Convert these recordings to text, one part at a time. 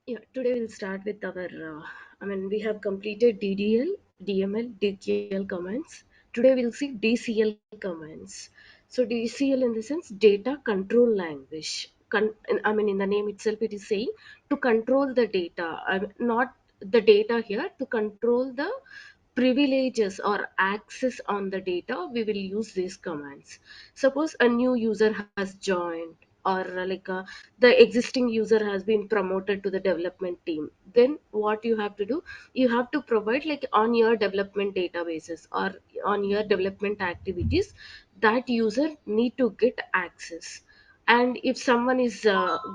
Yeah, today we'll start with our, we have completed DDL, DML, DKL commands. Today we'll see DCL commands. So DCL in the sense data control language. In the name itself it is saying to control the data, not the data here, to control the privileges or access on the data. We will use these commands. Suppose a new user has joined, or the existing user has been promoted to the development team. Then what you have to do, you have to provide, like, on your development databases or on your development activities, that user need to get access. And if someone is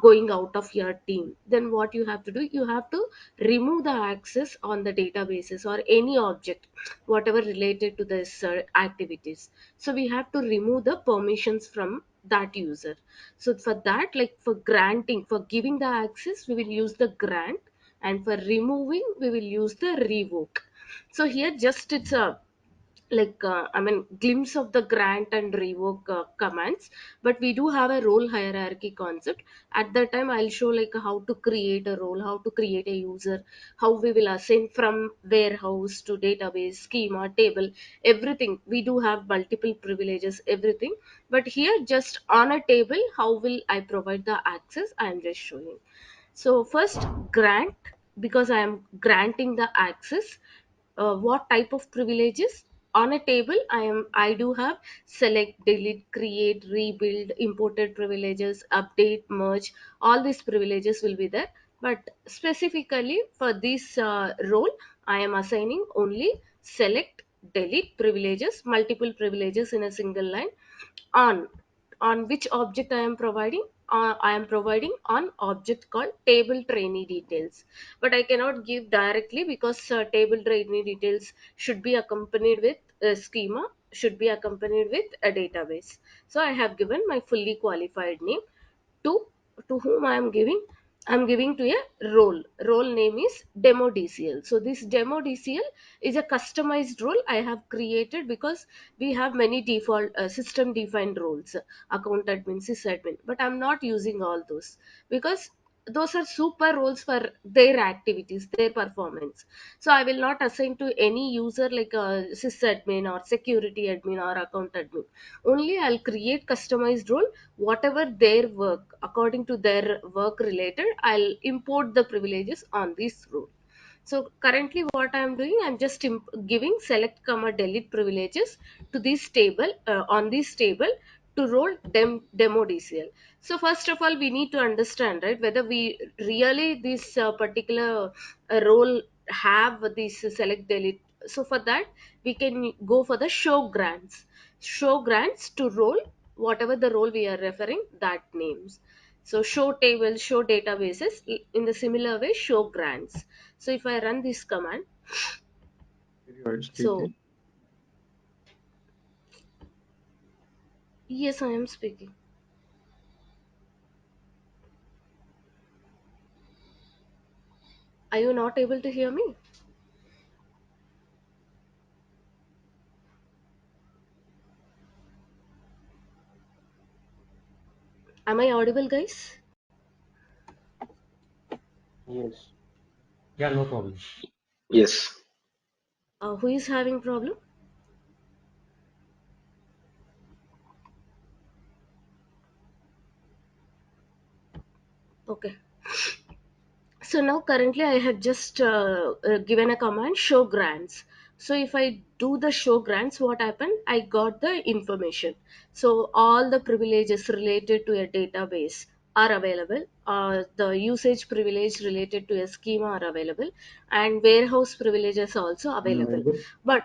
going out of your team, then what you have to do, you have to remove the access on the databases or any object whatever related to this activities. So we have to remove the permissions from that user. So for that, like, for granting, for giving the access, we will use the grant, and for removing we will use the revoke. So here just it's a, glimpse of the grant and revoke commands. But we do have a role hierarchy concept. At that time I'll show, like, how to create a role, how to create a user, how we will assign from warehouse to database, schema, table, everything. We do have multiple privileges, everything. But here, just on a table, how will I provide the access, I am just showing. So first, grant, because I am granting the access. What type of privileges? On a table, I do have select, delete, create, rebuild, imported privileges, update, merge. All these privileges will be there. But specifically for this role, I am assigning only select, delete privileges, multiple privileges in a single line. On on which object I am providing? I am providing on object called table trainee details. But I cannot give directly, because table trainee details should be accompanied with a schema, should be accompanied with a database. So I have given my fully qualified name. To to whom I am giving? I'm giving to a role name is demo DCL. So this demo DCL is a customized role I have created, because we have many default system defined roles, account admin, sysadmin, but I'm not using all those, because those are super roles for their activities, their performance. So I will not assign to any user, like a sysadmin or security admin or account admin. Only I'll create customized role. Whatever their work, according to their work related, I'll import the privileges on this role. So currently what I am doing, I'm just giving select comma delete privileges to this table, on this table, to role demo DCL. So first of all, we need to understand, right, whether we really this particular role have this select delete. So for that, we can go for the show grants to role, whatever the role we are referring, that names. So show tables, show databases, in the similar way show grants. So if I run this command, You are so speaking. yes, I am speaking. Are you not able to hear me? Am I audible, guys? Yes. Yeah, no problem. Yes. Who is having problem? Okay. So now currently I have just given a command show grants. So if I do the show grants, what happened? I got the information. So all the privileges related to a database are available. The usage privilege related to a schema are available, and warehouse privileges also Am I available. audible? But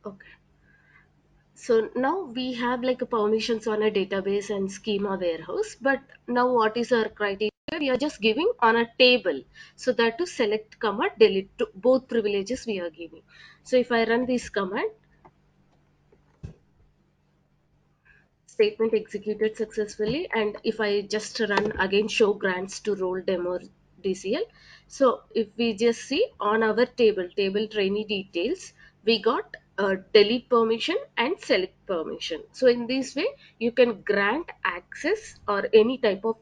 Okay. So now we have like a permissions on a database and schema warehouse, but now what is our criteria? We are just giving on a table. So that to select command, delete to both privileges we are giving. So if I run this command, statement executed successfully, and if I just run again show grants to role demo DCL, so if we just see on our table trainee details, we got delete permission and select permission. So in this way you can grant access or any type of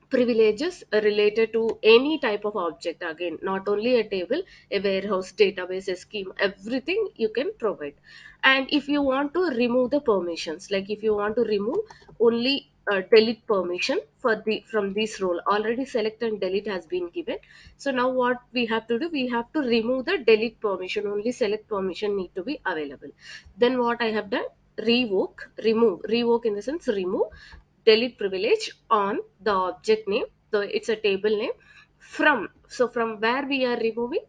privileges related to any type of object, again not only a table, a warehouse, database, a scheme, everything you can provide. And if you want to remove the permissions, like if you want to remove only delete permission for the from this role, already select and delete has been given. So now what we have to do, we have to remove the delete permission, only select permission need to be available. Then what I have done, revoke in the sense remove delete privilege on the object name, so it's a table name, from, so from where we are removing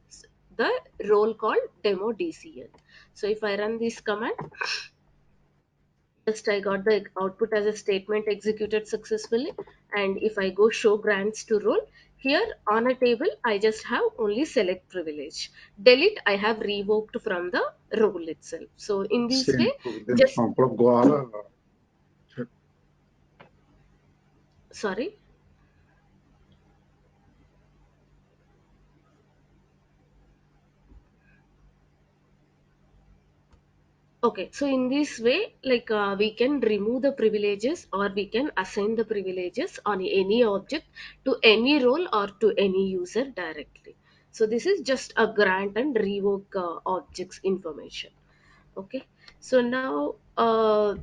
the role called demo DCL. So if I run this command, just I got the output as a statement executed successfully. And if I go show grants to role, here on a table I just have only select privilege, delete I have revoked from the role itself. So in this way, Sempre dentro just, de um agora, sorry. Okay, so in this way, like we can remove the privileges or we can assign the privileges on any object to any role or to any user directly. So this is just a grant and revoke objects information. Okay, so now go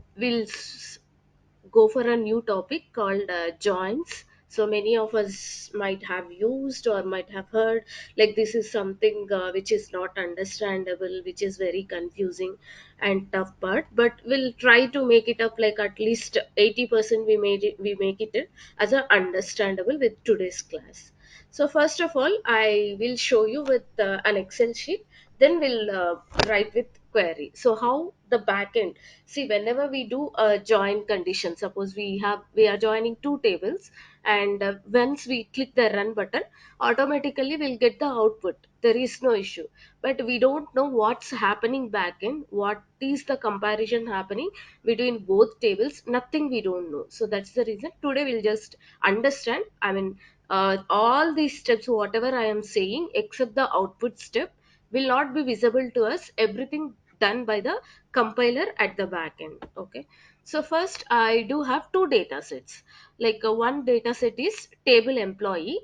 for a new topic called joins. So many of us might have used or might have heard, like this is something which is not understandable, which is very confusing and tough part, but we'll try to make it up, like at least 80% we make it as a understandable with today's class. So first of all, I will show you with an Excel sheet. Then we'll write with query. So how the backend? See, whenever we do a join condition, suppose we are joining two tables, and once we click the run button, automatically we'll get the output. There is no issue. But we don't know what's happening backend. What is the comparison happening between both tables? Nothing we don't know. So that's the reason today we'll just understand. I mean, all these steps whatever I am saying except the output step will not be visible to us, everything done by the compiler at the back end. Okay, so first I do have two data sets. Like one data set is table employee,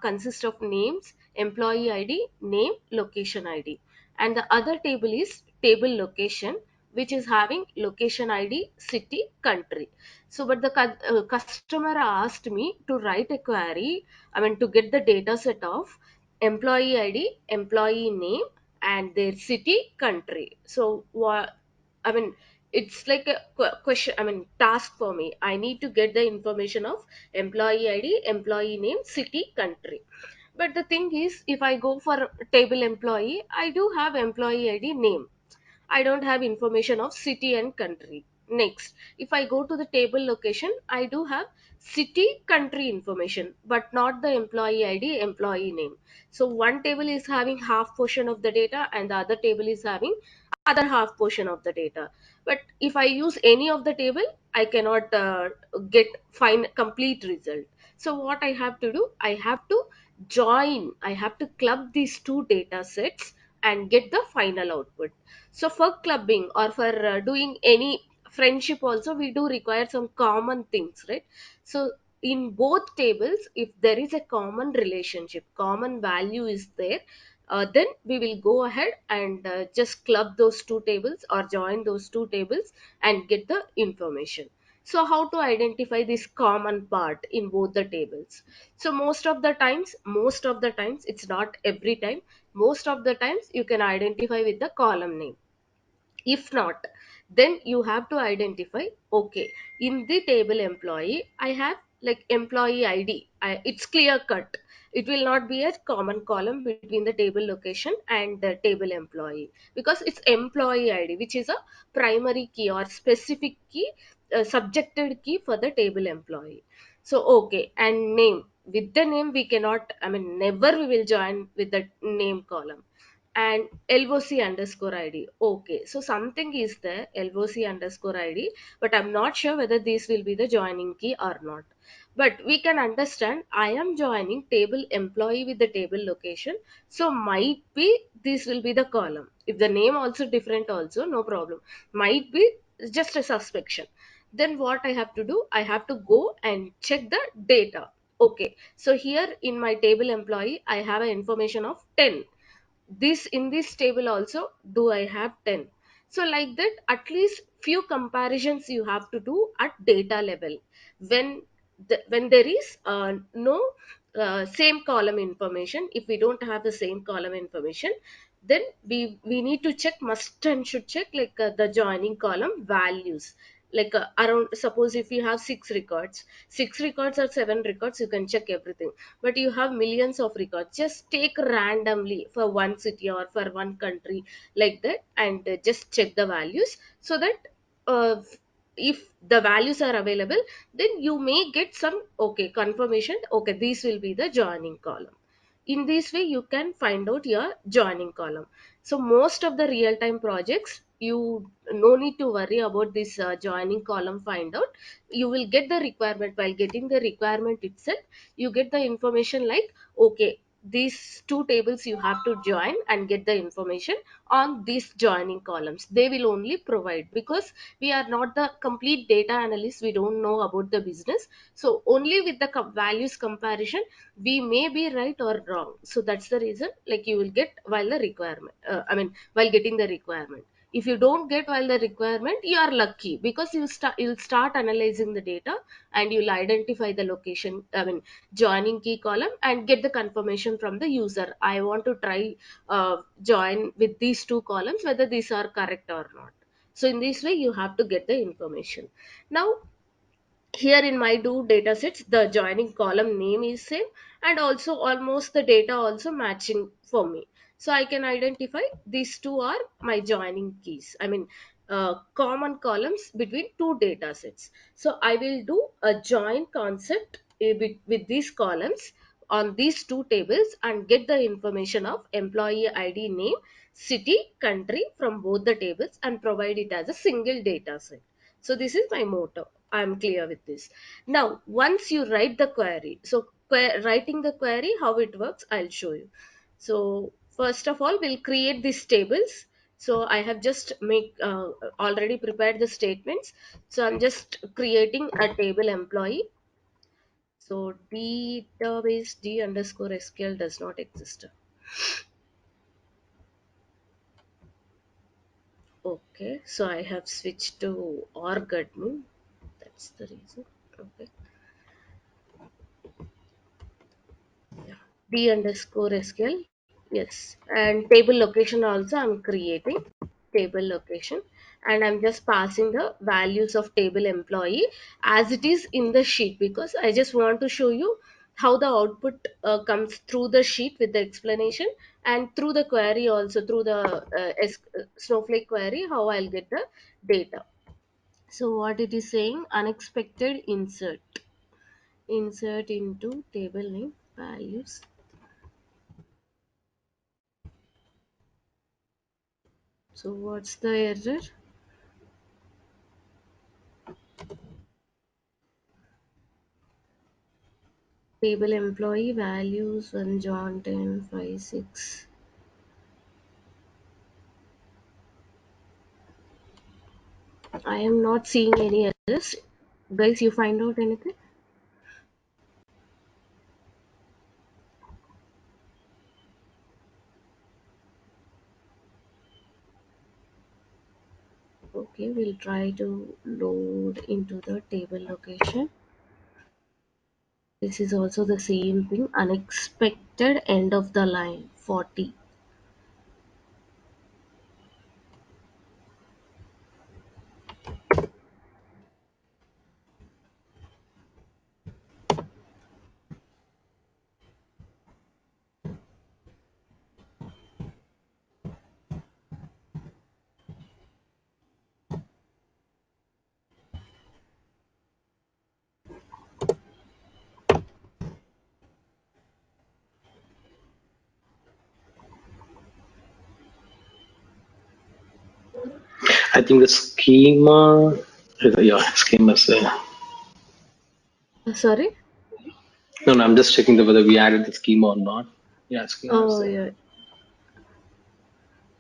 consists of names, employee ID, name, location ID. And the other table is table location, which is having location ID, city, country. So but the customer asked me to write a query, I mean to get the data set of employee ID, employee name, and their city, country. So what, I mean, it's like a question, I mean task for me. I need to get the information of employee ID, employee name, city, country. But the thing is, if I go for table employee, I do have employee ID, name. I don't have information of city and country. Next, if I go to the table location, I do have city, country information, but not the employee ID, employee name. So one table is having half portion of the data and the other table is having other half portion of the data. But if I use any of the table, I cannot get find complete result. So what I have to do, I have to join, I have to club these two data sets and get the final output. So for clubbing or for doing any friendship also, we do require some common things, right? So in both tables, if there is a common relationship, common value is there, then we will go ahead and just club those two tables or join those two tables and get the information. So how to identify this common part in both the tables? So most of the times, it's not every time, most of the times you can identify with the column name. If not, then you have to identify, okay, in the table employee I have like employee id, it's clear cut. It will not be a common column between the table location and the table employee, because it's employee id, which is a primary key or specific key, subjected key for the table employee. So okay, and name, with the name we cannot, I mean never we will join with the name column. And LOC underscore ID. Okay, so something is there, LOC underscore ID, but I'm not sure whether this will be the joining key or not. But we can understand I am joining table employee with the table location. So might be this will be the column. If the name also different also, no problem. Might be just a suspicion. Then what I have to do? I have to go and check the data. Okay, so here in my table employee, I have an information of 10. This in this table also, do I have 10? So like that, at least few comparisons you have to do at data level. When when there is no same column information, if we don't have the same column information, then we need to check, must and should check, like the joining column values. Like around, suppose if you have 6 records or 7 records, you can check everything. But you have millions of records, just take randomly for one city or for one country, like that, and just check the values, so that uh, if the values are available, then you may get some, okay, confirmation, okay, this will be the joining column. In this way you can find out your joining column. So most of the real time projects, you no need to worry about this joining column find out. You will get the requirement. While getting the requirement itself, you get the information like, okay, these two tables you have to join and get the information on these joining columns. They will only provide, because we are not the complete data analyst, we don't know about the business. So only with the values comparison, we may be right or wrong. So that's the reason, like you will get while the requirement, I mean while getting the requirement. If you don't get while the requirement, you are lucky, because you'll start analyzing the data, and you'll identify the location, I mean joining key column, and get the confirmation from the user, I want to try join with these two columns, whether these are correct or not. So in this way you have to get the information. Now here in my two data sets, the joining column name is same, and also almost the data also matching for me. So I can identify these two are my joining keys, I mean common columns between two data sets. So I will do a join concept with these columns on these two tables, and get the information of employee id, name, city, country from both the tables, and provide it as a single data set. So this is my motto. I'm clear with this. Now, once you write the query, so writing the query, how it works, I'll show you. So first of all, we'll create these tables. So I have just already prepared the statements. So I'm just creating a table employee. So database d underscore SQL does not exist. Okay, so I have switched to org admin. That's the reason. Okay. D underscore SQL. Yes. And table location also I'm creating table location, and I'm just passing the values of table employee as it is in the sheet, because I just want to show you how the output comes through the sheet with the explanation, and through the query also, through the Snowflake query, how I'll get the data. So what it is saying, unexpected insert into table name values. So what's the error? Table employee values 1 John 10 5 6. I am not seeing any errors. Guys, you find out anything? Okay, we'll try to load into the table location. This is also the same thing. Unexpected end of the line 40. I think the schema. Yeah, schema is there. Sorry. No, no, I'm just checking whether we added the schema or not. Yeah, schema is Oh there. yeah.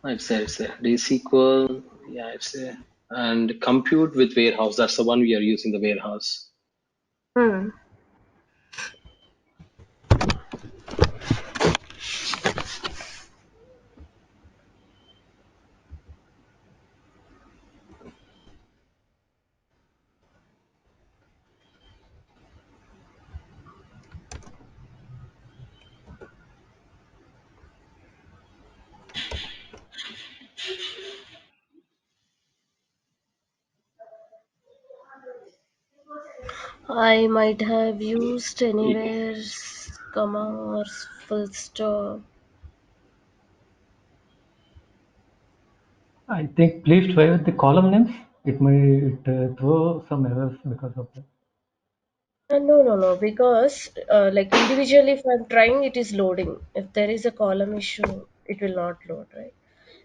Oh, it's there. It's there. DSQL. Yeah, it's there. And compute with warehouse. That's the one we are using, the warehouse. Hmm. I might have used anywhere comma or full stop. I think please try with the column names. It might throw some errors because of that. No, no, no, because like individually, if I'm trying, it is loading. If there is a column issue, it will not load, right?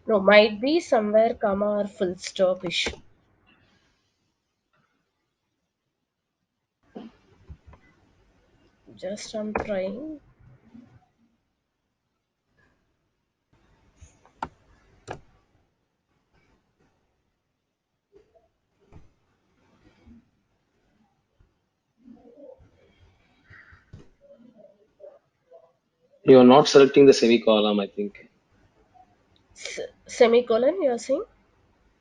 No, might be somewhere comma or full stop issue. Just I'm trying. You're not selecting the semicolon, I think. Semicolon, you're saying?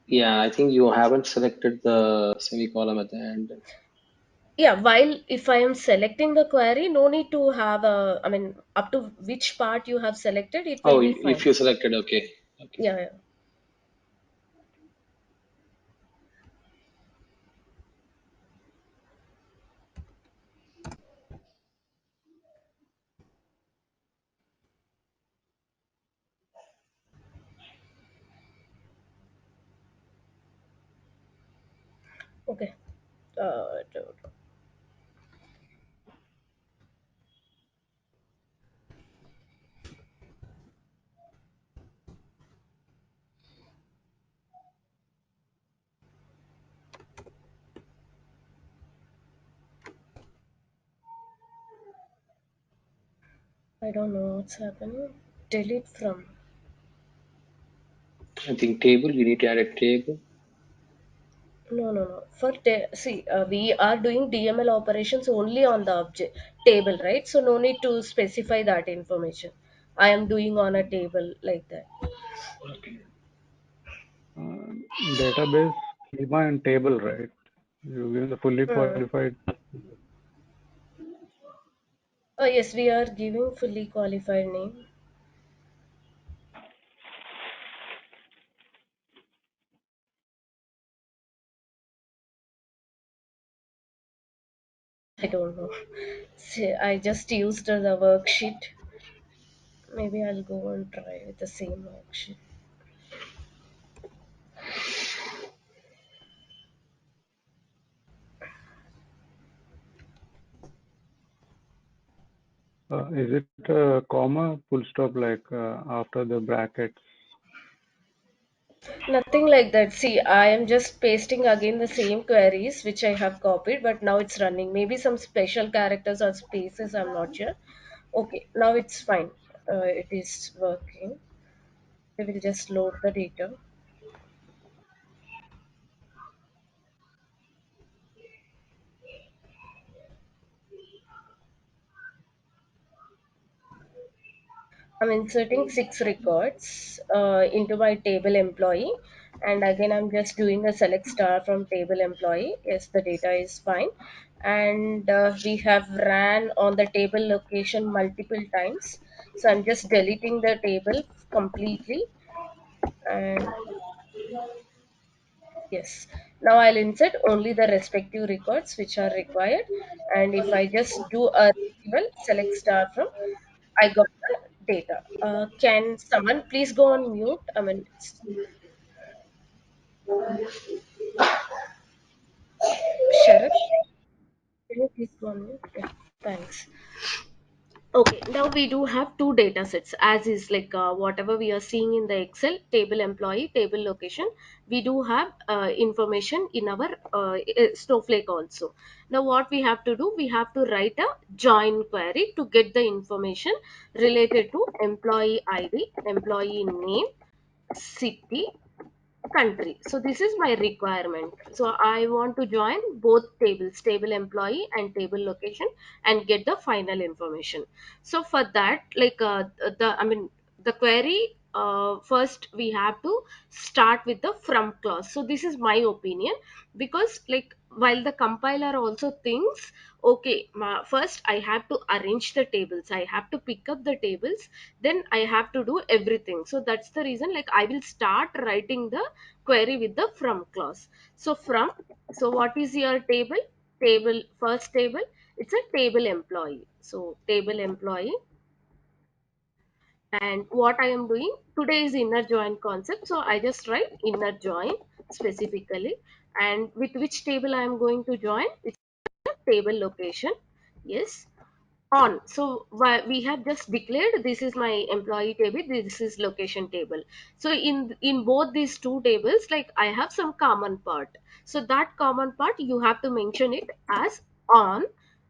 Yeah, I think you haven't selected the semicolon at the end. Yeah, while if I am selecting the query, no need to have a, I mean, up to which part you have selected, it will Oh, be if fine. you selected, okay. Okay. Yeah, yeah. Okay. Don't- I don't know what's happening. Delete from. I think table, we need to add a table. No, no, no. See, we are doing DML operations only on the object table, right? So no need to specify that information. I am doing on a table like that. Okay. Uh, Database schema and table, right? You give the fully Hmm. qualified. Oh yes, we are giving fully qualified name. I don't know. See, I just used the worksheet. Maybe I'll go and try with the same worksheet. Is it a comma, full stop, like after the brackets? Nothing like that. See, I am just pasting again the same queries which I have copied, but now it's running. Maybe some special characters or spaces, I'm not sure. Okay, now it's fine. It is working. I will just load the data. I'm inserting six records into my table employee. And again, I'm just doing a select star from table employee. Yes, the data is fine. And we have ran on the table location multiple times. So I'm just deleting the table completely. And yes, now I'll insert only the respective records which are required. And if I just do a retrieval, select star from, I got the data. Can someone please go on mute? I mean, Sharat, can you please go on mute? Yeah, thanks. Okay, now we do have two data sets as is like whatever we are seeing in the Excel table employee, table location. We do have information in our Snowflake also. Now what we have to do, we have to write a join query to get the information related to employee ID, employee name, city, country. So this is my requirement. So I want to join both tables, table employee and table location, and get the final information. So for that, like the query, first we have to start with the from clause. So this is my opinion, because like while the compiler also thinks, okay, first I have to arrange the tables, I have to pick up the tables, then I have to do everything. So that's the reason, like I will start writing the query with the from clause. So from, so what is your table? Table, first table, it's a table employee. So table employee, and what I am doing today is inner join concept. So I just write inner join specifically, and with which table I am going to join, it's table location. Yes, on. So we have just declared this is my employee table, this is location table. So in both these two tables, like I have some common part. So that common part you have to mention it as on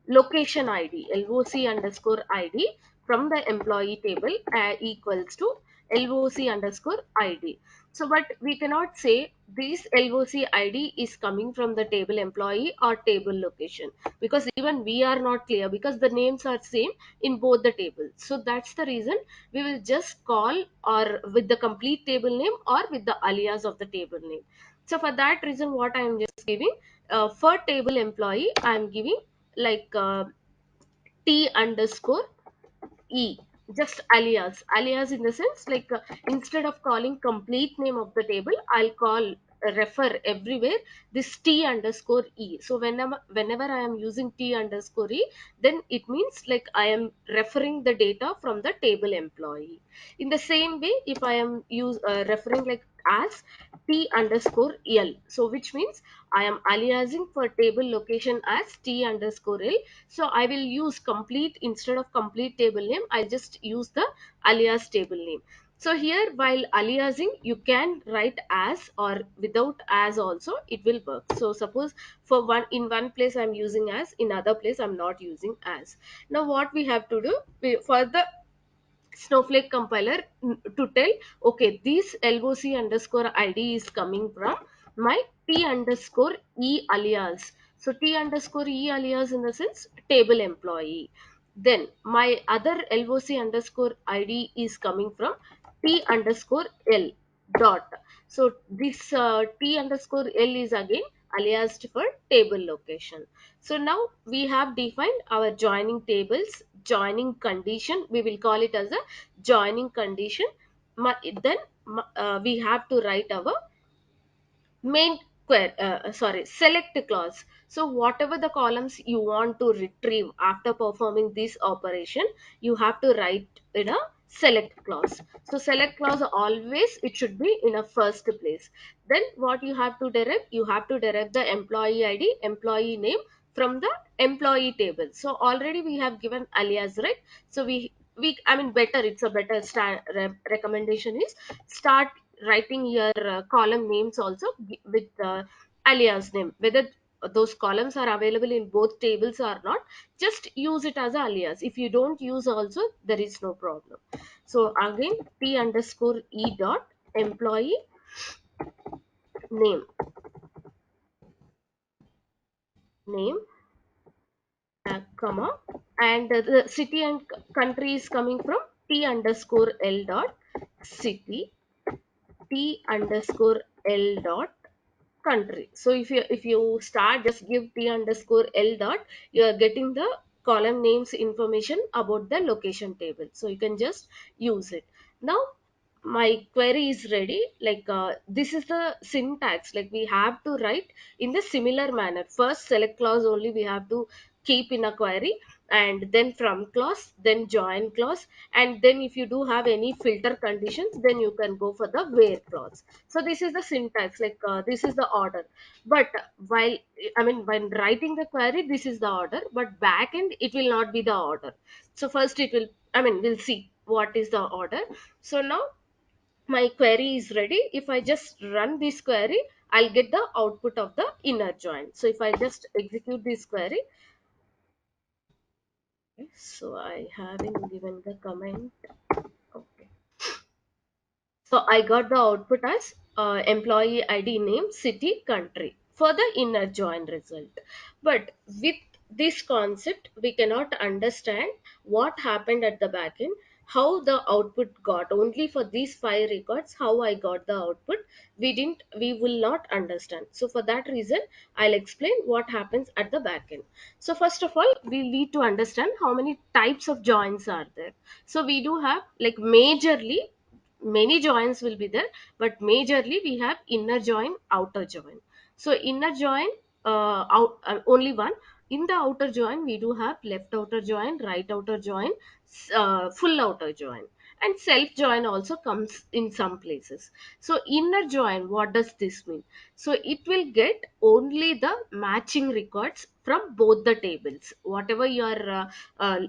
location id, loc underscore id from the employee table equals to loc underscore id. So but we cannot say this loc id is coming from the table employee or table location, because even we are not clear, because the names are same in both the tables. So that's the reason we will just call or with the complete table name or with the alias of the table name. So for that reason, what I am just giving, for table employee I am giving like t underscore E, just alias in the sense like instead of calling complete name of the table, I'll call refer everywhere this T underscore E. So whenever I am using T underscore E, then it means like I am referring the data from the table employee. In the same way, if I am referring like as T underscore L, so which means I am aliasing for table location as T underscore L. So I will use complete instead of complete table name, I just use the alias table name. So here while aliasing, you can write as or without as also, it will work. So suppose for one, in one place I'm using as, in other place I'm not using as. Now what we have to do, for the Snowflake compiler, to tell, okay, this loc underscore id is coming from my t underscore e alias. So t underscore e alias in the sense table employee. Then my other loc underscore id is coming from t underscore l dot. So this t underscore l is again aliased for table location. So now we have defined our joining tables, joining condition. We will call it as a joining condition. Then we have to write our main select clause. So whatever the columns you want to retrieve after performing this operation, you have to write in a select clause. So select clause always it should be in a first place. Then what you have to derive, you have to derive the employee id, employee name from the employee table. So already we have given alias, right? So we I mean better, it's a better recommendation is start writing your column names also with alias name. Whether those columns are available in both tables or not, just use it as alias. If you don't use also, there is no problem. So again, t underscore e dot employee name, name comma, and the city and country is coming from t underscore l dot city, t underscore l dot country. So if you start just give t underscore l dot, you are getting the column names information about the location table. So you can just use it. Now my query is ready. Like this is the syntax, like we have to write in the similar manner. First select clause only we have to keep in a query, and then from clause, then join clause, and then if you do have any filter conditions, then you can go for the where clause. So this is the syntax, like this is the order. But while, I mean, when writing the query, this is the order, but backend it will not be the order. So first it will, I mean, we'll see what is the order. So now my query is ready. If I just run this query, I'll get the output of the inner join. So if I just execute this query, so I haven't given the comment. Okay. So I got the output as employee ID, name, city, country for the inner join result. But with this concept, we cannot understand what happened at the backend, how the output got only for these 5 records, how I got the output. We will not understand. So for that reason, I'll explain what happens at the backend. So first of all, we need to understand how many types of joins are there. So we do have, like, majorly many joins will be there, but majorly we have inner join, outer join. So inner join, out only one. In the outer join we do have left outer join, right outer join, full outer join, and self join also comes in some places. So inner join, what does this mean? So it will get only the matching records from both the tables, whatever your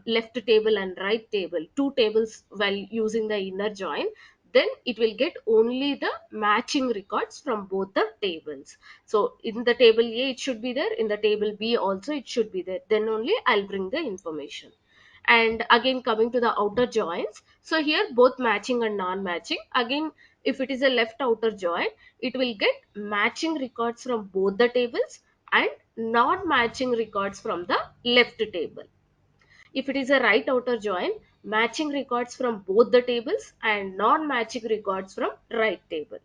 left table and right table, two tables, while using the inner join, then it will get only the matching records from both the tables. So in the table A it should be there, in the table B also it should be there, then only I'll bring the information. And again, coming to the outer joins, so here both matching and non-matching. Again, if it is a left outer join, it will get matching records from both the tables and non-matching records from the left table. If it is a right outer join, matching records from both the tables and non-matching records from right table.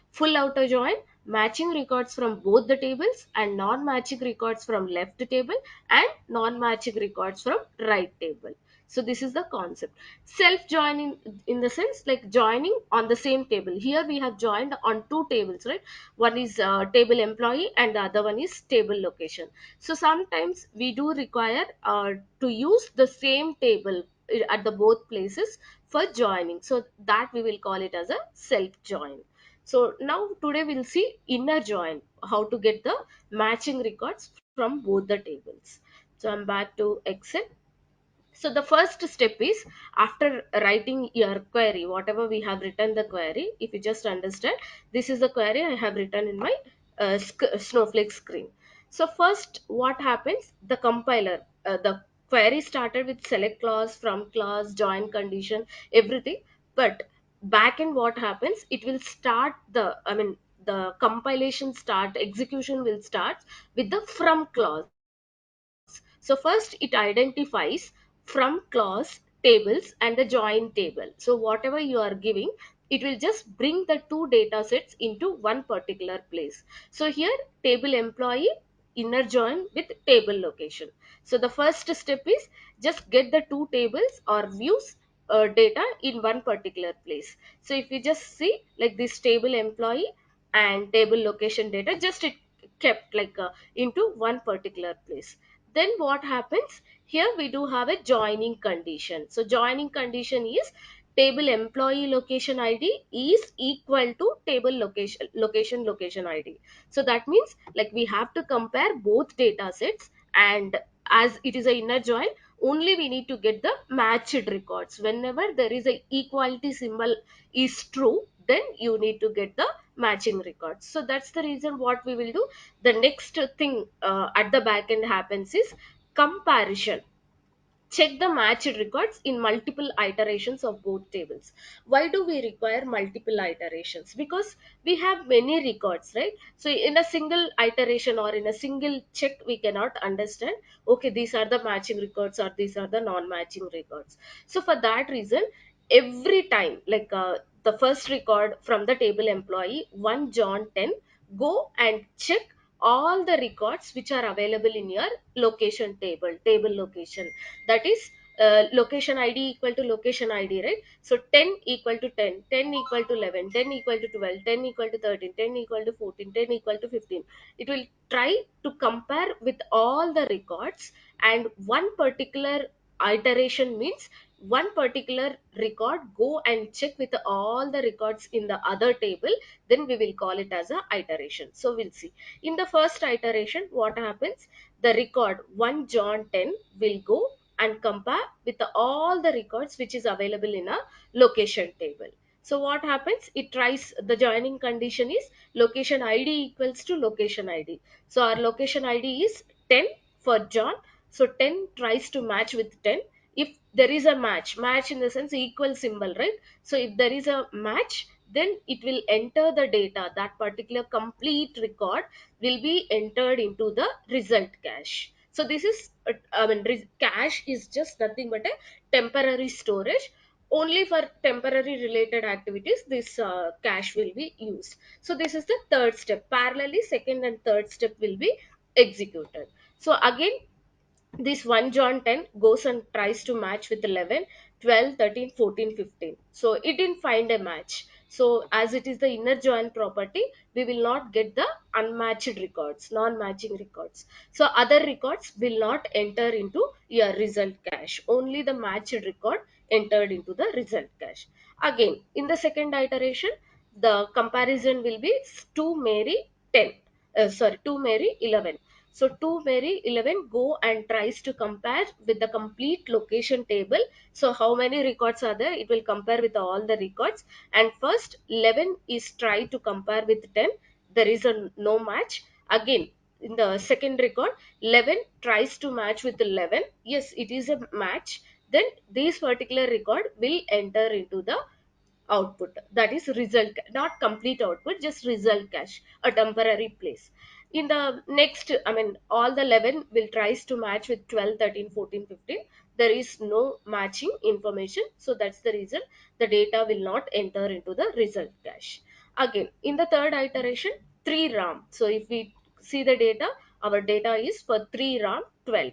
Full outer join, matching records from both the tables and non-matching records from left table and non-matching records from right table. So this is the concept. Self joining, in the sense like joining on the same table. Here we have joined on two tables, right? One is table employee and the other one is table location. So sometimes we do require to use the same table at the both places for joining. So that we will call it as a self join. So now today we'll see inner join, how to get the matching records from both the tables. So I'm back to Excel. So the first step is, after writing your query, whatever we have written the query, if you just understand, this is the query I have written in my Snowflake screen. So first what happens, the compiler, the query started with select clause, from clause, join condition, everything. But back in what happens, it will start the, I mean, the compilation start, execution will start with the from clause. So first it identifies from clause, tables and the join table. So whatever you are giving, it will just bring the two data sets into one particular place. So here table employee, inner join with table location. So the first step is just get the two tables or views data in one particular place. So if you just see, like, this table employee and table location data, just it kept like into one particular place. Then what happens, here we do have a joining condition. So joining condition is table employee location id is equal to table location id. So that means, like, we have to compare both data sets, and as it is a inner join, only we need to get the matched records. Whenever there is a equality symbol is true, then you need to get the matching records. So that's the reason what we will do. The next thing at the back end happens is comparison. Check the matched records in multiple iterations of both tables. Why do we require multiple iterations? Because we have many records, right? So in a single iteration or in a single check, we cannot understand, okay, these are the matching records or these are the non-matching records. So for that reason, every time, like, the first record from the table employee 1 John 10, go and check all the records which are available in your location table location, that is location id equal to location id, right? So 10 equal to 10, 10 equal to 11, 10 equal to 12, 10 equal to 13, 10 equal to 14, 10 equal to 15. It will try to compare with all the records, and one particular iteration means one particular record go and check with all the records in the other table, then we will call it as a iteration. So we'll see in the first iteration what happens. The record 1 John 10 will go and compare with all the records which is available in a location table. So what happens, it tries, the joining condition is location id equals to location id. So our location id is 10 for John, so 10 tries to match with 10. If there is a match in the sense equal symbol, right? So if there is a match, then it will enter the data, that particular complete record will be entered into the result cache. So this is cache is just nothing but a temporary storage. Only for temporary related activities this cache will be used. So this is the third step. Parallelly second and third step will be executed. So again, this 1 John 10 goes and tries to match with 11, 12, 13, 14, 15. So it didn't find a match. So as it is the inner join property, we will not get the unmatched records, non-matching records. So other records will not enter into your result cache. Only the matched record entered into the result cache. Again, in the second iteration, the comparison will be 2 Mary 10. 2 Mary 11. So 2 Mary 11 go and tries to compare with the complete location table. So how many records are there? It will compare with all the records. And first 11 is try to compare with 10. There is a no match. Again, in the second record, 11 tries to match with 11. Yes, it is a match. Then this particular record will enter into the output, that is result, not complete output, just result cache, a temporary place. In the next, I mean, all the 11 will tries to match with 12, 13, 14, 15. There is no matching information, so that's the reason the data will not enter into the result cache. Again, in the third iteration, 3 ram. So if we see the data, our data is for 3 ram 12.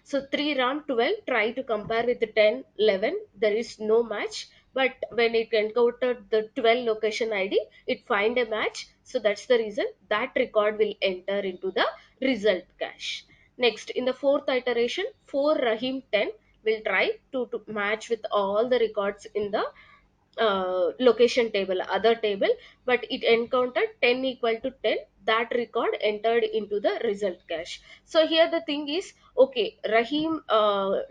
So 3 round 12 try to compare with the 10, 11. There is no match. But when it encountered the 12 location ID, it find a match. So that's the reason that record will enter into the result cache. Next, in the fourth iteration, 4 Rahim 10 will try to match with all the records in the location table, other table, but it encountered 10 equal to 10. That record entered into the result cache. So here the thing is, okay, Rahim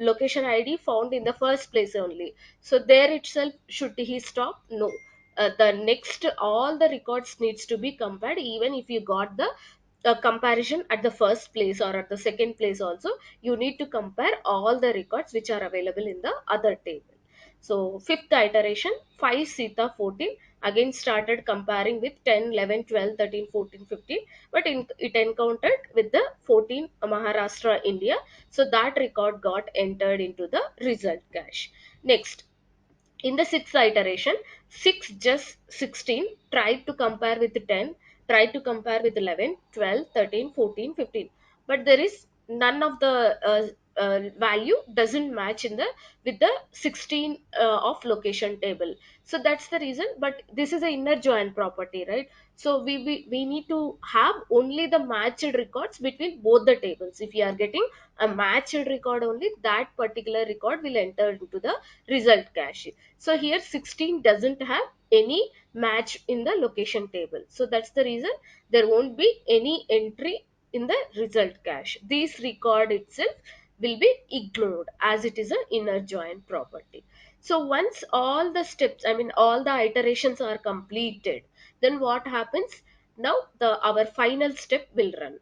location id found in the first place only, so there itself should he stop? No. The next all the records needs to be compared, even if you got the comparison at the first place or at the second place also, you need to compare all the records which are available in the other table. So fifth iteration, 5 Sita 14 again started comparing with 10, 11, 12, 13, 14, 15, but it encountered with the 14 Maharashtra, India. So that record got entered into the result cache. Next, in the sixth iteration, 6 just 16 tried to compare with 10, tried to compare with 11, 12, 13, 14, 15. But there is none of the value doesn't match in the with the 16 of location table. So that's the reason. But this is an inner join property, right? So we need to have only the matched records between both the tables. If you are getting a matched record only, that particular record will enter into the result cache. So here 16 doesn't have any match in the location table. So that's the reason there won't be any entry in the result cache. This record itself will be ignored as it is an inner join property. So once all the steps, I mean all the iterations are completed, then what happens? Now the our final step will run.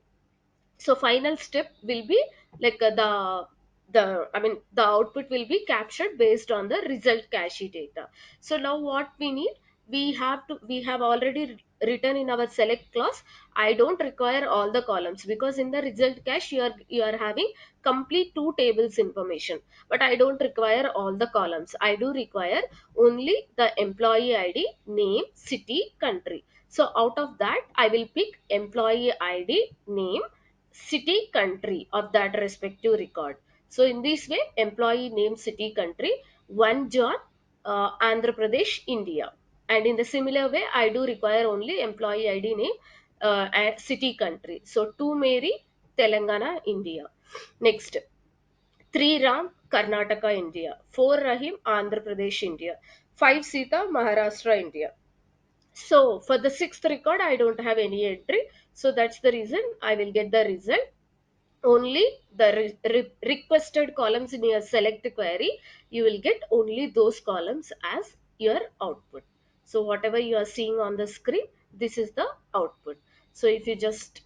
So final step will be like the I mean the output will be captured based on the result cache data. So now what we need, we have already written in our select clause, I don't require all the columns, because in the result cache you are having complete two tables information, but I don't require all the columns. I do require only the employee id, name, city, country. So out of that I will pick employee id, name, city, country of that respective record. So in this way, employee name, city, country, one John, Andhra Pradesh, India. And in the similar way, I do require only employee ID name, and city, country. So 2 Mary, Telangana, India. Next, 3 Ram, Karnataka, India. 4 Rahim, Andhra Pradesh, India. 5 Sita, Maharashtra, India. So for the sixth record, I don't have any entry. So that's the reason I will get the result. Only the requested columns in your select query, you will get only those columns as your output. So whatever you are seeing on the screen, this is the output. So if you just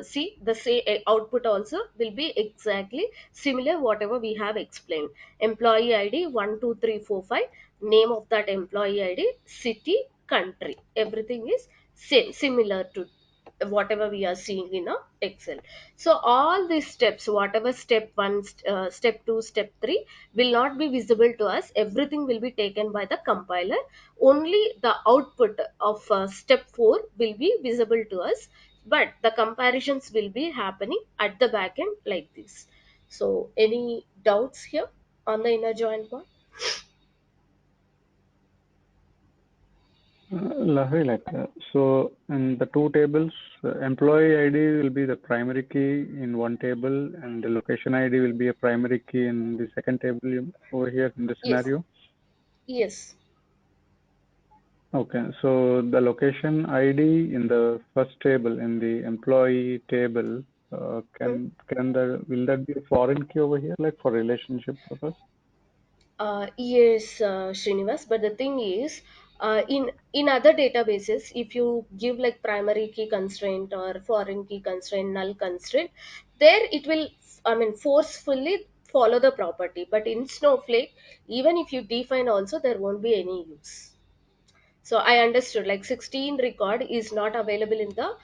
see the say output also will be exactly similar whatever we have explained. Employee ID 12345, name of that employee ID, city, country, everything is same, similar to whatever we are seeing in a Excel. So all these steps, whatever step 1, step 2, step 3, will not be visible to us. Everything will be taken by the compiler. Only the output of step 4 will be visible to us, but the comparisons will be happening at the back end like this. So any doubts here on the inner join part? Lahari, so in the two tables, employee ID will be the primary key in one table, and the location ID will be a primary key in the second table over here in the Yes, scenario. yes. Okay, so the location ID in the first table, in the employee table, Hmm. will that be a foreign key over here, like for relationship purpose? Yes, Srinivas. But the thing is, in other databases, if you give like primary key constraint or foreign key constraint, null constraint, there it will, I mean, forcefully follow the property. But in Snowflake, even if you define also, there won't be any use. So I understood like 16 record is not available in the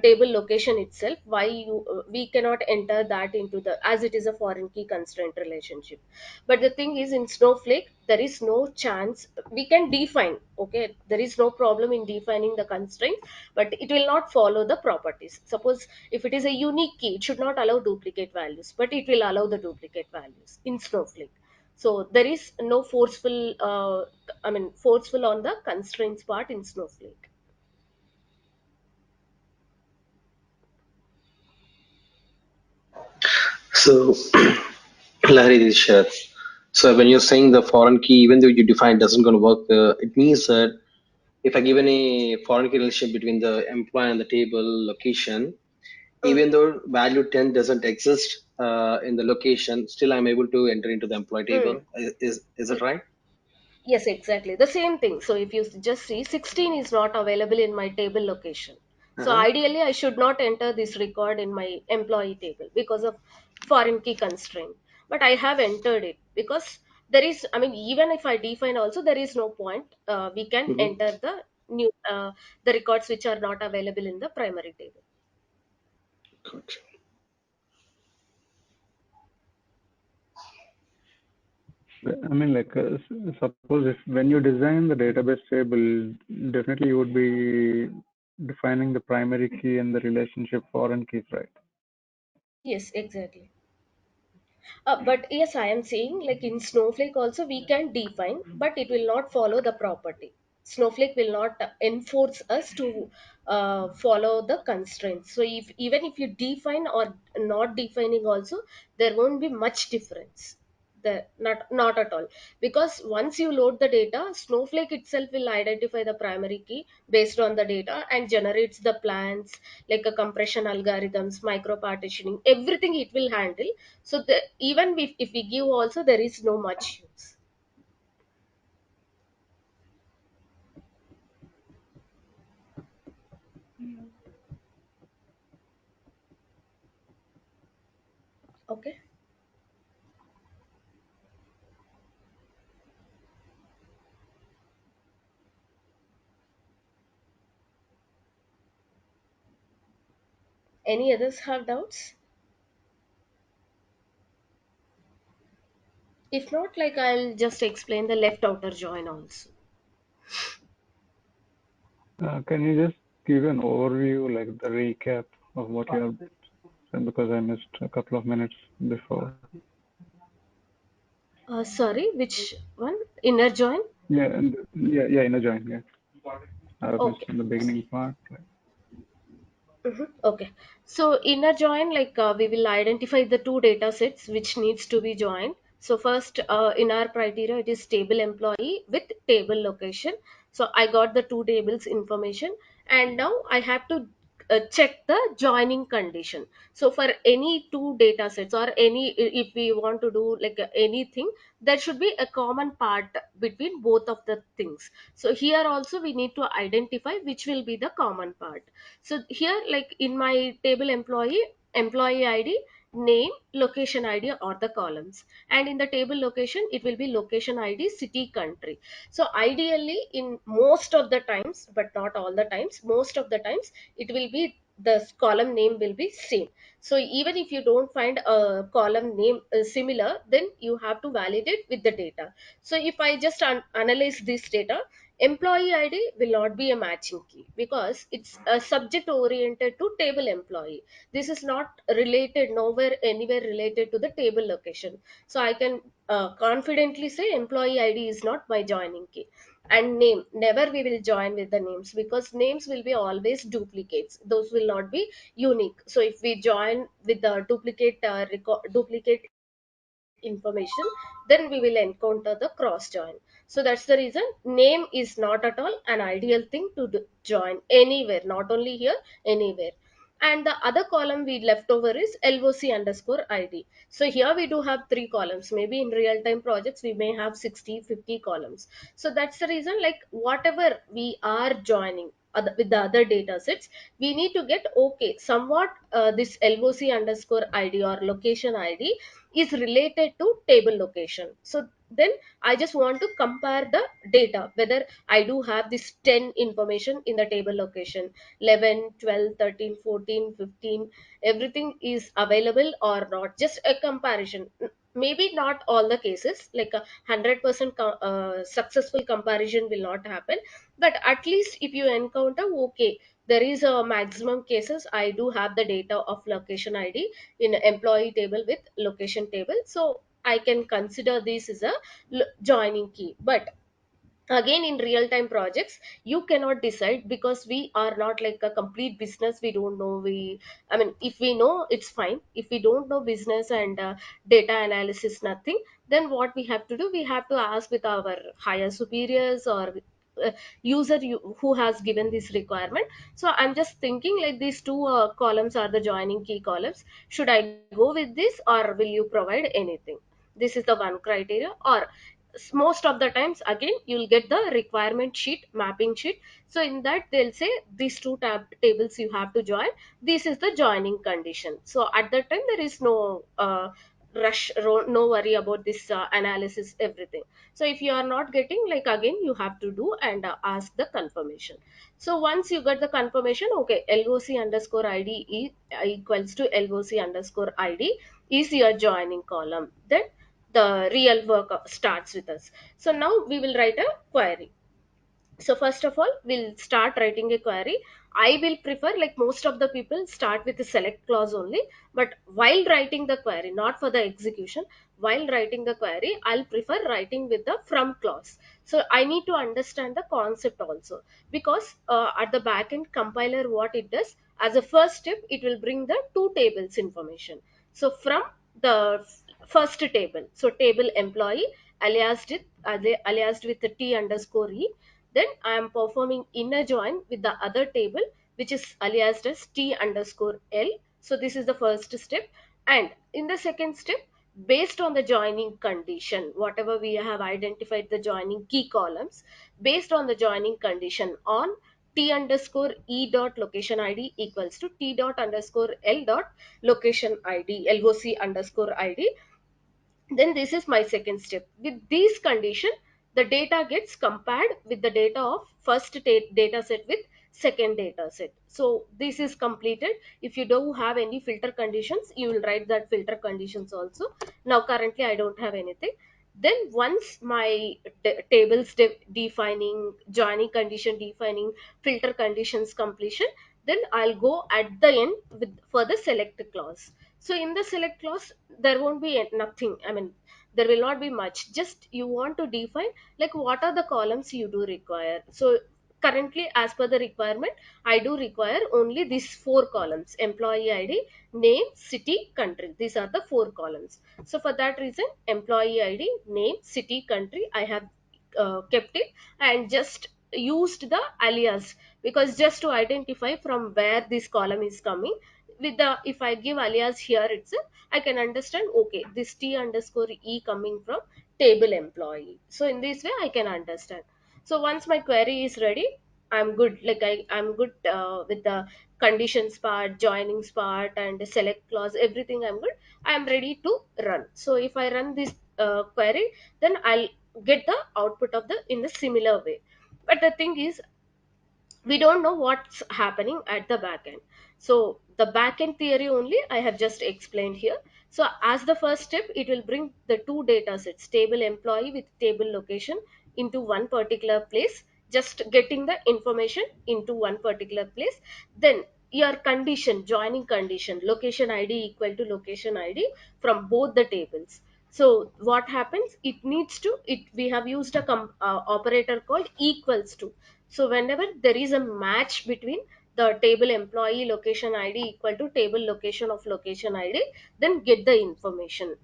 table location itself. Why you we cannot enter that into the, as it is a foreign key constraint relationship. But the thing is, in Snowflake there is no chance we can define. Okay, there is no problem in defining the constraint, but it will not follow the properties. Suppose if it is a unique key, it should not allow duplicate values, but it will allow the duplicate values in Snowflake. So there is no forceful, I mean, forceful on the constraints part in Snowflake. So, Larry, this is Sharath. So when you're saying the foreign key, even though you define doesn't going to work, it means that if I give any foreign key relationship between the employee and the table location, even Mhm. though value 10 doesn't exist in the location, still I'm able to enter into the employee Mm. table. Is it right? Yes, exactly. The same thing. So if you just see 16 is not available in my table location. So Uh-huh. ideally, I should not enter this record in my employee table because of foreign key constraint. But I have entered it because there is, I mean, even if I define also, there is no point. We can Mm-hmm. enter the new, the records which are not available in the primary table. Gotcha. I mean, suppose if when you design the database table, definitely you would be defining the primary key and the relationship foreign keys, right? Yes, exactly. But yes, I am saying like in Snowflake also we can define, but it will not follow the property. Snowflake will not enforce us to follow the constraints. So if even if you define or not defining also, there won't be much difference. Not at all, because once you load the data, Snowflake itself will identify the primary key based on the data and generates the plans like a compression algorithms, micro partitioning, everything it will handle. So even if we give also, there is no much use. Okay. Any others have doubts? If not, like I'll just explain the left outer join also. Can you just give an overview, like the recap of what you have said, because I missed a couple of minutes before. Sorry, which one? Inner join? Yeah, and yeah, inner join. Yeah, I missed Okay. in the beginning part. Mhm. Okay. So inner join, like we will identify the two data sets which needs to be joined. So first, in our criteria, it is table employee with table location. So I got the two tables information, and now I have to check the joining condition. So for any two data sets or any, if we want to do like anything, there should be a common part between both of the things. So here also we need to identify which will be the common part. So here, like in my table employee id, name, location id or the columns, and in the table location it will be location id, city, country. So ideally in most of the times, but not all the times, most of the times it will be the column name will be same. So even if you don't find a column name similar, then you have to validate with the data. So if I just analyze this data, employee id will not be a matching key because it's a subject oriented to table employee. This is not related, nowhere anywhere related to the table location. So I can confidently say employee id is not my joining key. And name, never we will join with the names because names will be always duplicates, those will not be unique. So if we join with the duplicate duplicate information, then we will encounter the cross join. So that's the reason name is not at all an ideal thing to join anywhere, not only here, anywhere. And the other column we left over is loc underscore id. So here we do have three columns. Maybe in real time projects we may have 60, 50 columns. So that's the reason, like whatever we are joining with the other data sets, we need to get okay somewhat this loc underscore id or location id is related to table location. So then I just want to compare the data whether I do have this 10 information in the table location, 11, 12, 13, 14, 15, everything is available or not, just a comparison. Maybe not all the cases, like a 100% successful comparison will not happen, but at least if you encounter okay, there is a maximum cases I do have the data of location id in employee table with location table, so I can consider this as a joining key. But again in real time projects you cannot decide because we are not like a complete business, we don't know. We, I mean, if we know it's fine, if we don't know business and data analysis nothing, then what we have to do, we have to ask with our higher superiors or user who has given this requirement. So I'm just thinking like these two columns are the joining key columns, should I go with this or will you provide anything? This is the one criteria. Or most of the times again you'll get the requirement sheet, mapping sheet. So in that they'll say these two tables you have to join, this is the joining condition. So at that time there is no no worry about this analysis everything. So if you are not getting, like again you have to do and ask the confirmation. So once you get the confirmation, okay, loc underscore id equals to loc underscore id is your joining column, then the real work starts with us. So now we will write a query. So first of all we'll start writing a query. I will prefer, like most of the people start with the select clause only, but while writing the query, not for the execution, while writing the query I'll prefer writing with the from clause. So I need to understand the concept also, because at the backend compiler what it does, as a first step it will bring the two tables information. So from the first table, so table employee aliased with the t underscore e, then I am performing inner join with the other table, which is aliased as t underscore l. So this is the first step. And in the second step, based on the joining condition, whatever we have identified the joining key columns, based on the joining condition on t underscore e dot location id equals to t dot underscore l dot location id, loc underscore id, then this is my second step. With these condition, the data gets compared with the data of first data set with second data set. So this is completed. If you don't have any filter conditions, you will write that filter conditions also. Now currently I don't have anything. Then once my tables defining, joining condition defining, filter conditions completion, then I'll go at the end with for the select clause. So in the select clause there won't be nothing, I mean there will not be much. Just you want to define like what are the columns you do require. So currently, as per the requirement, I do require only these four columns: employee ID, name, city, country. These are the four columns. So for that reason, employee ID, name, city, country, I have kept it, and just used the alias, because just to identify from where this column is coming. With the, if I give alias here itself, I can understand, okay, this t underscore e coming from table employee. So in this way I can understand. So once my query is ready, I'm good. Like I'm good with the conditions part, joinings part, and the select clause, everything I'm good. I'm ready to run. So if I run this query, then I'll get the output of the in the similar way. But the thing is, we don't know what's happening at the back end. So the back end theory only I have just explained here. So as the first step, it will bring the two data sets, table employee with table location, into one particular place, just getting the information into one particular place. Then your condition, joining condition, location id equal to location id from both the tables. So what happens, it needs to, it we have used a operator called equals to. So whenever there is a match between the table employee location id equal to table location of location id, then get the information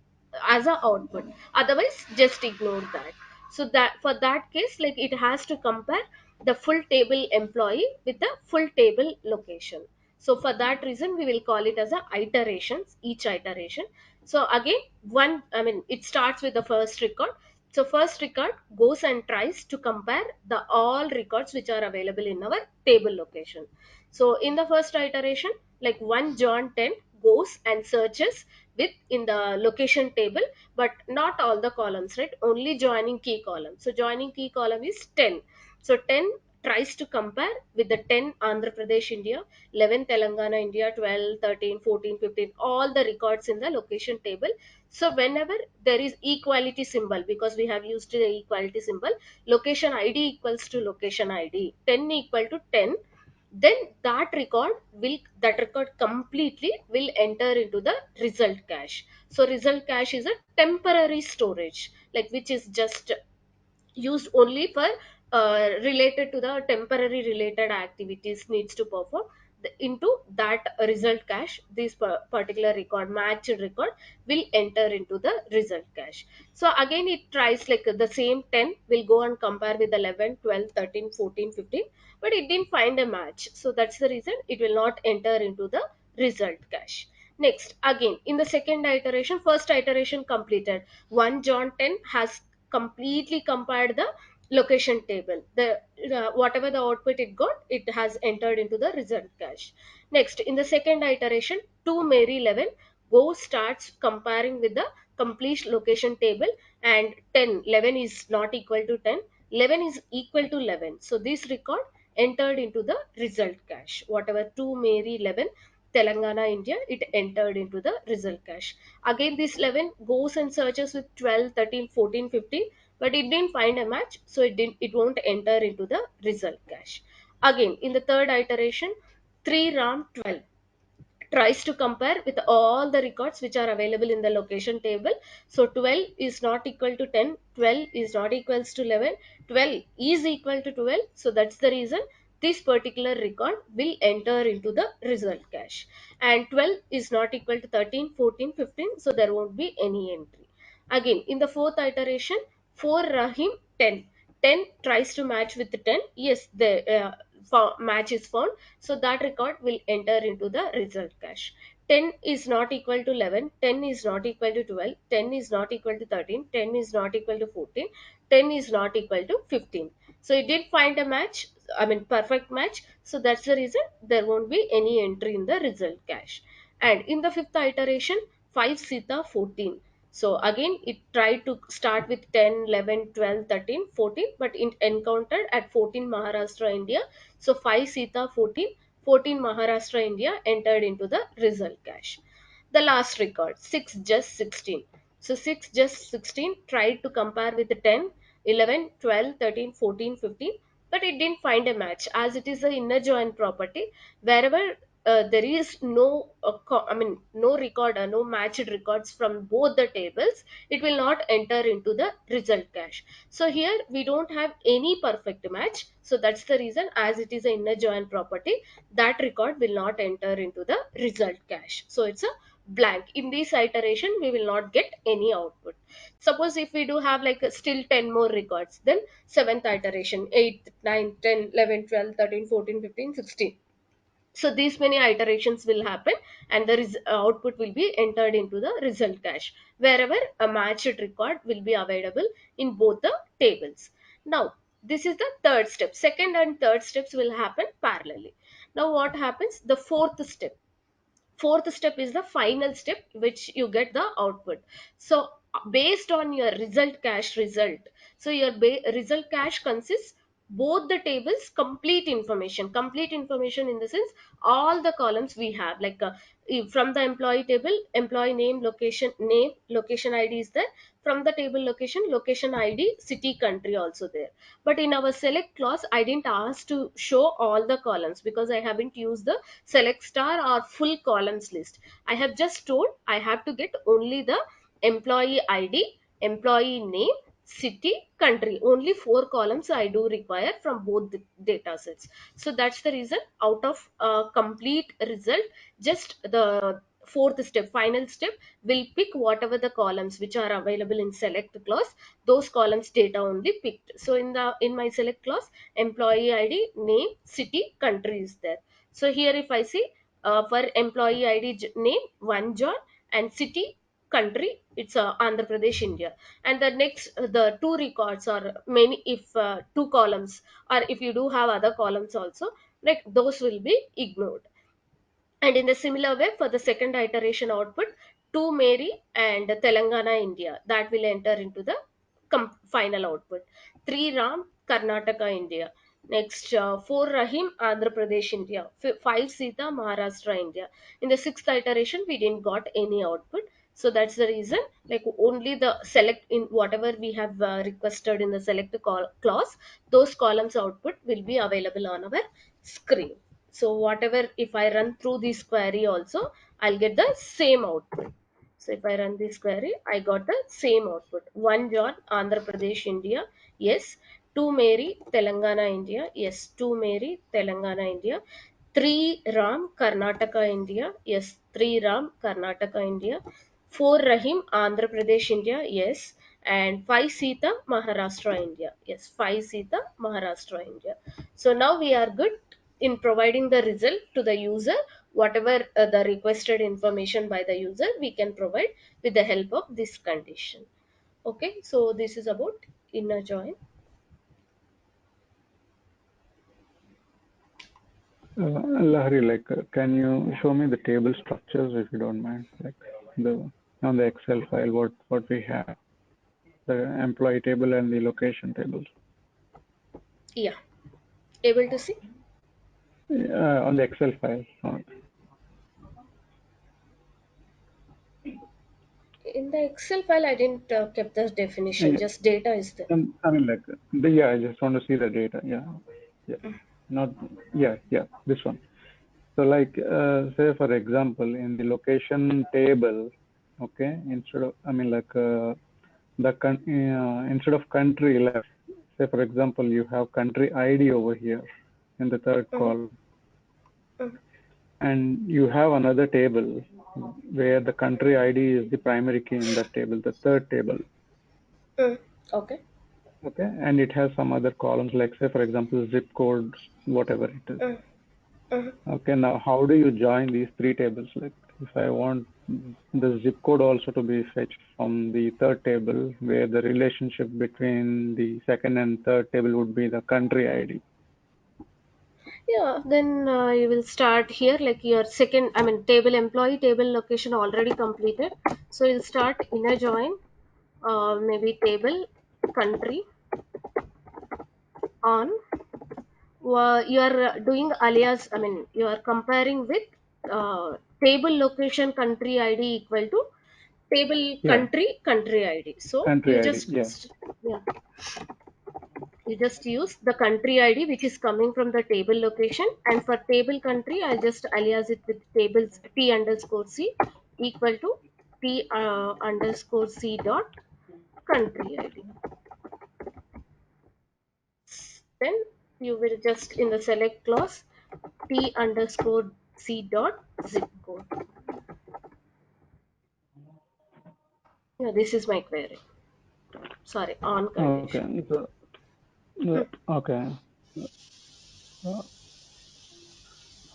as a output. Otherwise, just ignore that. So that for that case, like it has to compare the full table employee with the full table location. So for that reason, we will call it as a iterations, each iteration. So again, one, I mean, it starts with the first record. So first record goes and tries to compare the all records which are available in our table location. So in the first iteration, like one John 10 goes and searches with in the location table, but not all the columns, right? Only joining key column. So joining key column is 10. So 10 tries to compare with the 10 Andhra Pradesh India, 11 Telangana India, 12, 13, 14, 15, all the records in the location table. So whenever there is equality symbol, because we have used the equality symbol, location id equals to location id, 10 equal to 10, then that record completely will enter into the result cache. So result cache is a temporary storage, like which is just used only for related to the temporary related activities needs to perform. Into that result cache, this particular record, matched record, will enter into the result cache. So again it tries, like the same 10 will go and compare with 11, 12, 13, 14, 15, but it didn't find a match. So that's the reason it will not enter into the result cache. Next, again in the second iteration, first iteration completed, 1 John 10 has completely compared the location table. The whatever the output it got, it has entered into the result cache. Next, in the second iteration, 2 Mary 11 go starts comparing with the complete location table, and 10, 11 is not equal to 10, 11 is equal to 11. So this record entered into the result cache. Whatever 2 Mary 11 Telangana India, it entered into the result cache. Again this 11 goes and searches with 12, 13, 14, 15, but it didn't find a match, so it won't enter into the result cache. Again in the third iteration, 3 Ram 12 tries to compare with all the records which are available in the location table. So 12 is not equal to 10, 12 is not equals to 11, 12 is equal to 12. So that's the reason this particular record will enter into the result cache. And 12 is not equal to 13, 14, 15, so there won't be any entry. Again in the fourth iteration, 4 Rahim 10, 10 tries to match with the 10, yes, the match is found. So that record will enter into the result cache. 10 is not equal to 11, 10 is not equal to 12, 10 is not equal to 13, 10 is not equal to 14, 10 is not equal to 15. So it did find a match, I mean perfect match. So that's the reason there won't be any entry in the result cache. And in the fifth iteration, 5 Sita 14. So again, it tried to start with 10, 11, 12, 13, 14, but it encountered at 14 Maharashtra, India. So 5 Sita 14, 14 Maharashtra, India entered into the result cache. The last record, 6 Just 16. So 6 Just 16 tried to compare with the 10, 11, 12, 13, 14, 15, but it didn't find a match, as it is the inner join property. Wherever there is no no record, no matched records from both the tables, it will not enter into the result cache. So here we don't have any perfect match, so that's the reason, as it is an inner join property, that record will not enter into the result cache, so it's a blank. In this iteration we will not get any output. Suppose if we do have like still 10 more records, then seventh iteration, 8, 9, 10, 11, 12, 13, 14, 15, 16. So these many iterations will happen, and the output will be entered into the result cache, wherever a matched record will be available in both the tables. Now this is the third step. Second and third steps will happen parallelly. Now what happens? The fourth step is the final step, which you get the output. So based on your result cache result, so your result cache consists both the tables complete information in the sense all the columns we have, like from the employee table, employee name location id is there. From the table location id, city, country also there. But in our select clause I didn't ask to show all the columns, because I haven't used the select star or full columns list. I have just told I have to get only the employee id, employee name, city, country. Only 4 columns I do require from both the data sets. So that's the reason, out of a complete result, just the fourth step, final step, will pick whatever the columns which are available in select clause, those columns data only picked. So in my select clause, employee id, name, city, country is there. So here if I see, for employee id name, one John, and city, country, it's Andhra Pradesh, India. And the next, the two records, or many, if two columns, or if you do have other columns also, like those will be ignored. And in the similar way, for the second iteration output, 2 Mary and Telangana, India, that will enter into the final output. 3 Ram, Karnataka, India. Next, 4 Rahim, Andhra Pradesh, India. 5 Sita, Maharashtra, India. In the sixth iteration, we didn't got any output. So that's the reason, like only the select, in whatever we have requested in the select clause, those columns output will be available on our screen. So whatever, if I run through this query also, I'll get the same output. So if I run this query, I got the same output. 1 John, Andhra Pradesh, India. Yes. 2 Mary, Telangana, India. Yes. 2 Mary, Telangana, India. 3 Ram, Karnataka, India. Yes. 3 Ram, Karnataka, India. 4 Rahim, Andhra Pradesh, India. Yes. And 5 Sita, Maharashtra, India. Yes. 5 Sita, Maharashtra, India. So now we are good in providing the result to the user. Whatever the requested information by the user, we can provide with the help of this condition. Okay, so this is about inner join. Lahari, like, can you show me the table structures if you don't mind? Like the on the Excel file, what we have, the employee table and the location tables. Yeah, able to see On the Excel file. in the Excel file. I didn't keep the definition, Yeah, just data is there. I mean, like, yeah, I just want to see the data. Yeah, yeah, not, yeah, this one. So, like, say for example, in the location table, okay, instead of, I mean, like, instead of country left, say for example, you have country ID over here in the third Mhm, column, mhm, and you have another table where the country ID is the primary key in that table, the third table. mhm. Okay. Okay, and it has some other columns, like say for example zip code, whatever it is. Mhm, mhm. Okay, now how do you join these three tables? Like if I want the zip code also to be fetched from the third table, where the relationship between the second and third table would be the country ID. Yeah, then you will start here, like your second, table, employee table location already completed. So you'll start inner join, maybe table, country, on. You are doing alias, you are comparing with table location country id equal to table Yeah, country id. So country you ID. just Yeah. yeah, You just use the country ID which is coming from the table location, and for table country I'll just alias it with tables t underscore c equal to t underscore c dot country ID. Then you will just in the select clause t underscore c dot zip code. Yeah, this is my query. Sorry, on condition. Okay. So, okay. Uh,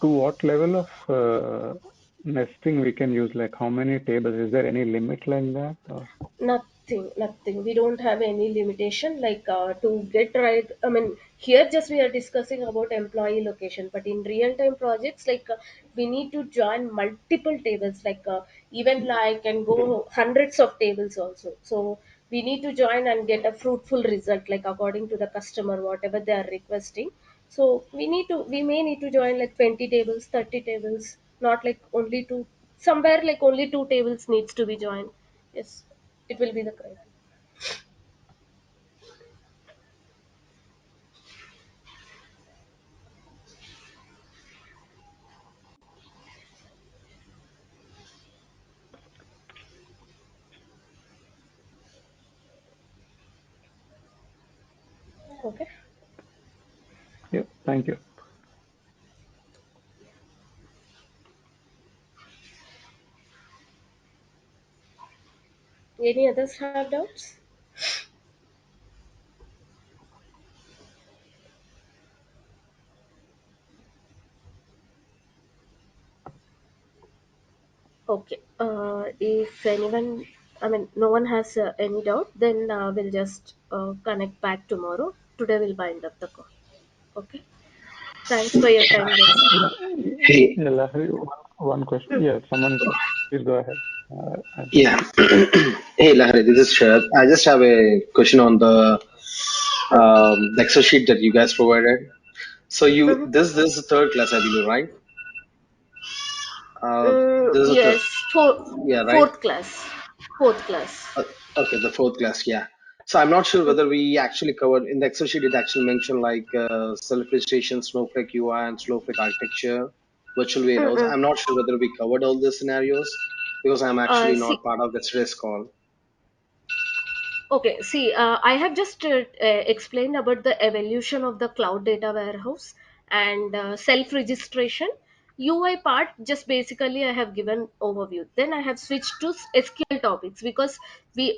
to what level of nesting we can use? Like how many tables? Is there any limit like that? Or? Nothing, nothing. We don't have any limitation like to get right. I mean, here just we are discussing about employee location, but in real time projects, like we need to join multiple tables. Like even like can go hundreds of tables also. So we need to join and get a fruitful result, like according to the customer, whatever they are requesting. So we may need to join like 20 tables, 30 tables, not like only two. Somewhere like only two tables needs to be joined. Yes, it will be the criteria. Okay. Yeah. Thank you. Any others have doubts? Okay. If anyone, I mean, no one has any doubt, then we'll just connect back tomorrow. Today we'll bind up the call. Okay. Thanks for your time, guys. Hey, Yeah, Lahari, one question. Yeah, someone, please go ahead. yeah. Hey, Lahari, this is Shad. I just have a question on the Excel sheet that you guys provided. So you Mhm. this is the third class, I believe, right? This is the Yes, yeah, right? fourth class. Fourth class. Uh, okay, the fourth class, yeah. So I'm not sure whether we actually covered in the Excel sheet. It actually mentioned like self-registration, Snowflake UI, and Snowflake architecture, virtual warehouse. Mm-mm. I'm not sure whether we covered all the scenarios because I'm actually See, not part of yesterday's call. okay, see, I have just explained about the evolution of the cloud data warehouse and self-registration. UI part, just basically I have given overview. Then I have switched to SQL topics because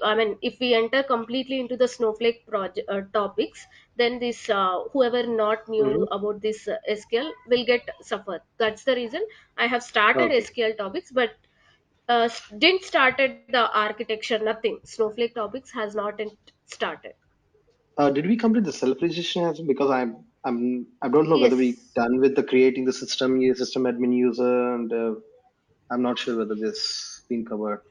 I mean, if we enter completely into the Snowflake project topics, then this whoever not knew Hmm. about this SQL will get suffer. That's the reason I have started Okay. SQL topics, but didn't started the architecture, nothing. Snowflake topics has not yet started. Did we complete the self-registration as well? Because I don't know whether we Yes, done with the creating the system admin user, and I'm not sure whether this been covered.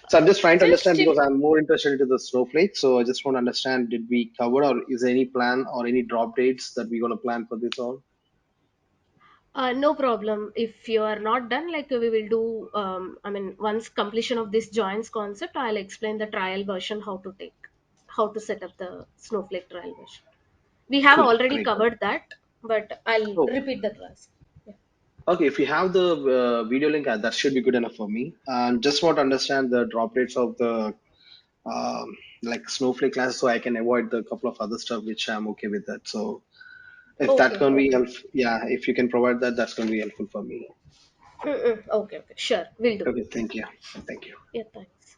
So I'm just trying to just understand in because I'm more interested into the Snowflake. So I just want to understand, did we cover or is there any plan or any drop dates that we're going to plan for this all? no problem. If you are not done, like we will do, I mean, once completion of this joins concept, I'll explain the trial version how to set up the Snowflake trial version. We have Cool, already great. covered that, but I'll Oh, repeat the class. Yeah. okay. If you have the video link, that should be good enough for me. And just want to understand the drop dates of the like Snowflake classes so I can avoid the couple of other stuff which I'm okay with that. So if that Okay, can be okay. helpful, yeah, if you can provide that, that's going to be helpful for me. Okay, okay. Sure, we'll do. Okay, thank you. Thank you. Yeah, thanks.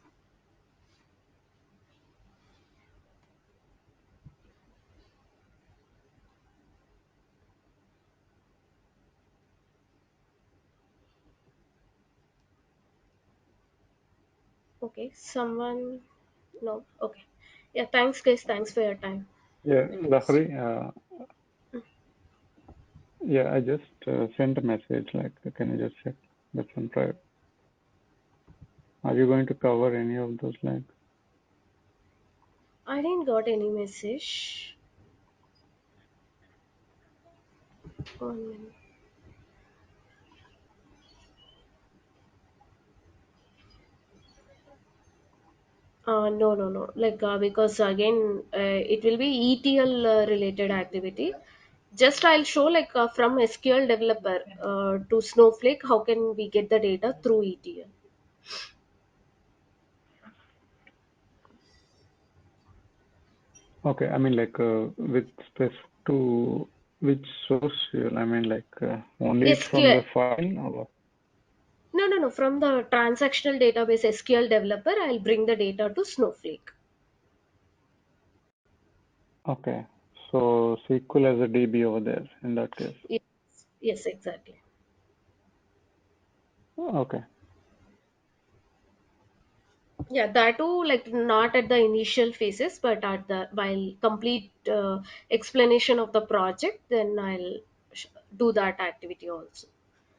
Okay, someone. No, okay. Yeah, thanks, guys. Thanks for your time. Yeah, Very nice. Lahari, yeah, I just sent a message. Like, can you just check? That's on private. Are you going to cover any of those? Like, I didn't got any message. 1 minute. No, no, no. Because again, it will be ETL related activity. Just I'll show from SQL developer to Snowflake, how can we get the data through ETL? Okay, I mean like with respect to which source I mean like only from SQL. the file or No, no, no. From the transactional database SQL developer, I'll bring the data to Snowflake. okay. So SQL as a DB over there in that case. Yes, yes, exactly. Okay. Yeah, that too, not at the initial phases, but at the while complete explanation of the project, then I'll do that activity also.